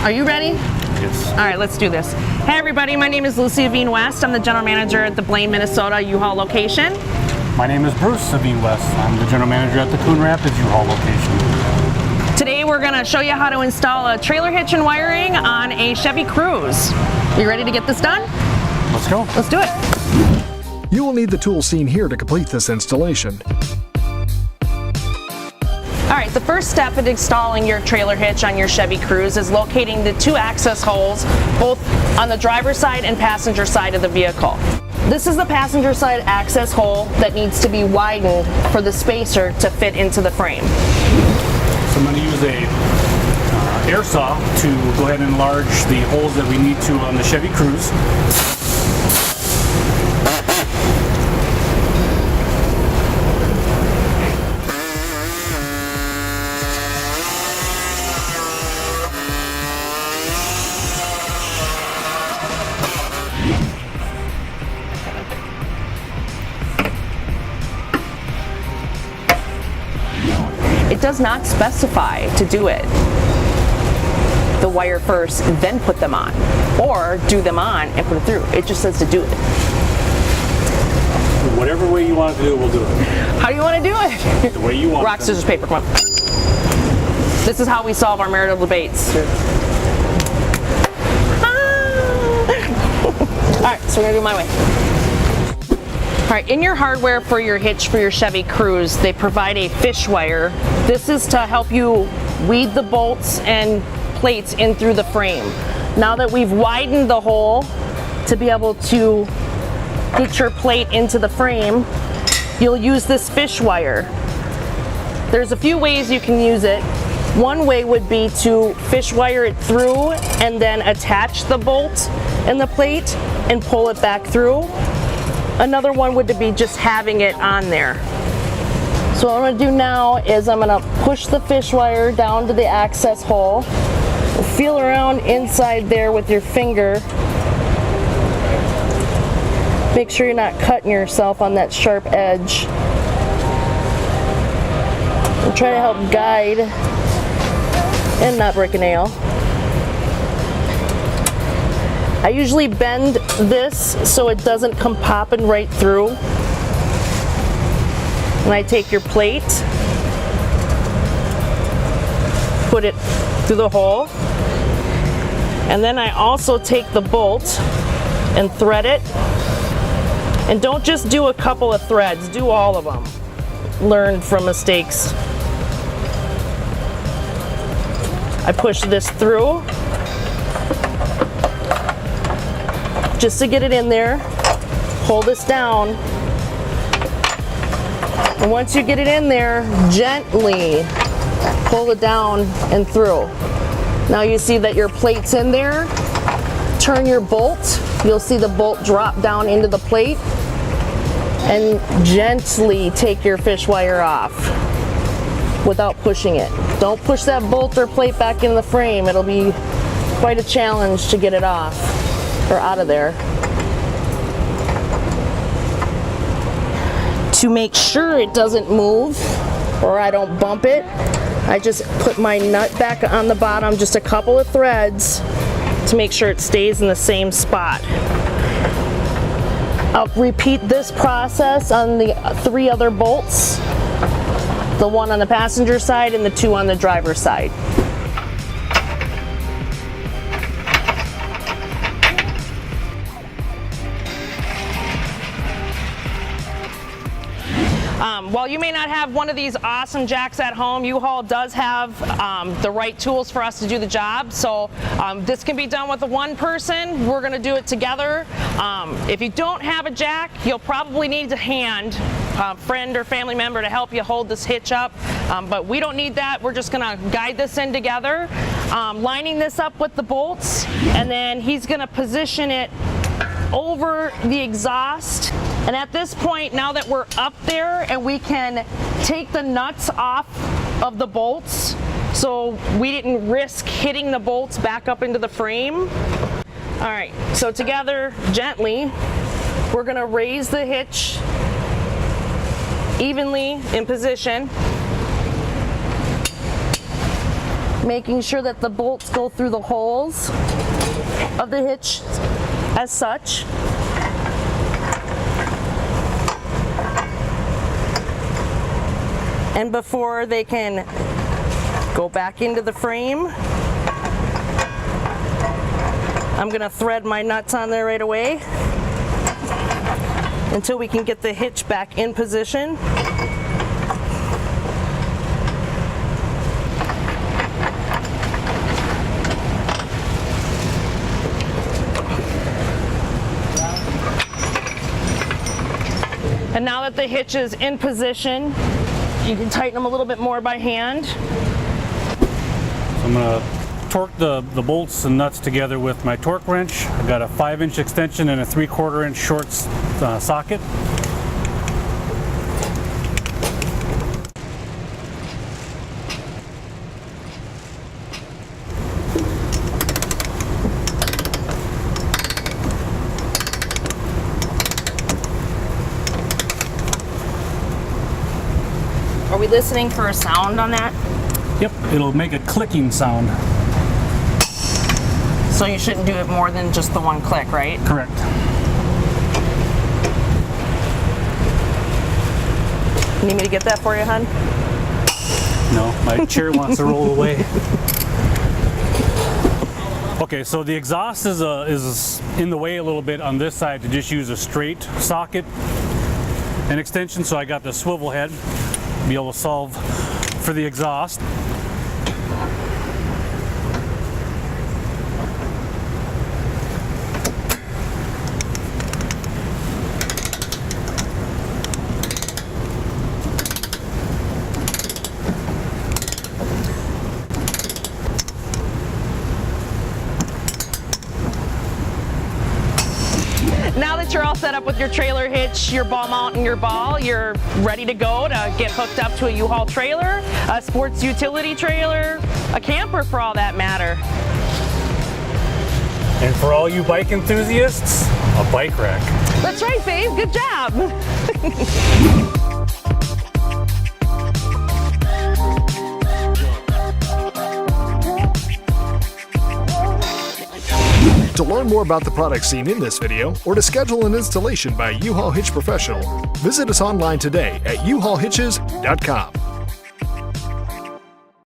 Are you ready? Yes. All right, let's do this. Hey everybody, my name is Lucy Avine West. I'm the general manager at the Blaine, Minnesota U-Haul location. My name is Bruce Avine West. I'm the general manager at the Coon Rapids U-Haul location. Today we're going to show you how to install a trailer hitch and wiring on a Chevy Cruze. You ready to get this done? Let's go. Let's do it. You will need the tools seen here to complete this installation. All right, the first step in installing your trailer hitch on your Chevy Cruze is locating the two access holes, both on the driver's side and passenger side of the vehicle. This is the passenger side access hole that needs to be widened for the spacer to fit into the frame. So I'm going to use a air saw to go ahead and enlarge the holes that we need to on the Chevy Cruze. It does not specify to do it the wire first, then put them on, or do them on and put it through. It just says to do it. Whatever way you want to do it, we'll do it. How do you want to do it? The way you want. Rock, scissors, paper, come on. This is how we solve our marital debates. All right, so we're gonna do it my way. All right, in your hardware for your hitch for your Chevy Cruze, they provide a fish wire. This is to help you weed the bolts and plates in through the frame. Now that we've widened the hole to be able to get your plate into the frame, you'll use this fish wire. There's a few ways you can use it. One way would be to fish wire it through and then attach the bolt and the plate and pull it back through. Another one would be just having it on there. So what I'm gonna do now is I'm gonna push the fish wire down to the access hole. Feel around inside there with your finger. Make sure you're not cutting yourself on that sharp edge. And try to help guide and not break a nail. I usually bend this so it doesn't come popping right through. And I take your plate, put it through the hole, and then I also take the bolt and thread it. And don't just do a couple of threads, do all of them. Learn from mistakes. I push this through just to get it in there. Hold this down. And once you get it in there, gently pull it down and through. Now you see that your plate's in there. Turn your bolt. You'll see the bolt drop down into the plate. And gently take your fish wire off without pushing it. Don't push that bolt or plate back in the frame. It'll be quite a challenge to get it off or out of there. To make sure it doesn't move or I don't bump it, I just put my nut back on the bottom, just a couple of threads to make sure it stays in the same spot. I'll repeat this process on the 3 other bolts, the one on the passenger side and the 2 on the driver's side. While you may not have one of these awesome jacks at home, U-Haul does have the right tools for us to do the job. So this can be done with one person. We're going to do it together. If you don't have a jack, you'll probably need a hand, friend or family member to help you hold this hitch up. But we don't need that. We're just going to guide this in together, lining this up with the bolts, and then he's going to position it over the exhaust. And at this point, now that we're up there and we can take the nuts off of the bolts so we didn't risk hitting the bolts back up into the frame. All right, so together, gently, we're gonna raise the hitch evenly in position. making sure that the bolts go through the holes of the hitch as such. And before they can go back into the frame, I'm going to thread my nuts on there right away until we can get the hitch back in position. And now that the hitch is in position, you can tighten them a little bit more by hand. So I'm going to torque the bolts and nuts together with my torque wrench. I've got a 5-inch extension and a 3/4 inch short socket. Are we listening for a sound on that? Yep, it'll make a clicking sound. So you shouldn't do it more than just the one click, right? Correct. Need me to get that for you, hon? No, my chair wants to roll away. Okay, so the exhaust is in the way a little bit on this side to just use a straight socket and extension, so I got the swivel head to be able to solve for the exhaust. Now that you're all set up with your trailer hitch, your ball mount, and your ball, you're ready to go to get hooked up to a U-Haul trailer, a sports utility trailer, a camper for all that matter. And for all you bike enthusiasts, a bike rack. That's right, babe. Good job. To learn more about the products seen in this video, or to schedule an installation by U-Haul Hitch Professional, visit us online today at uhaulhitches.com.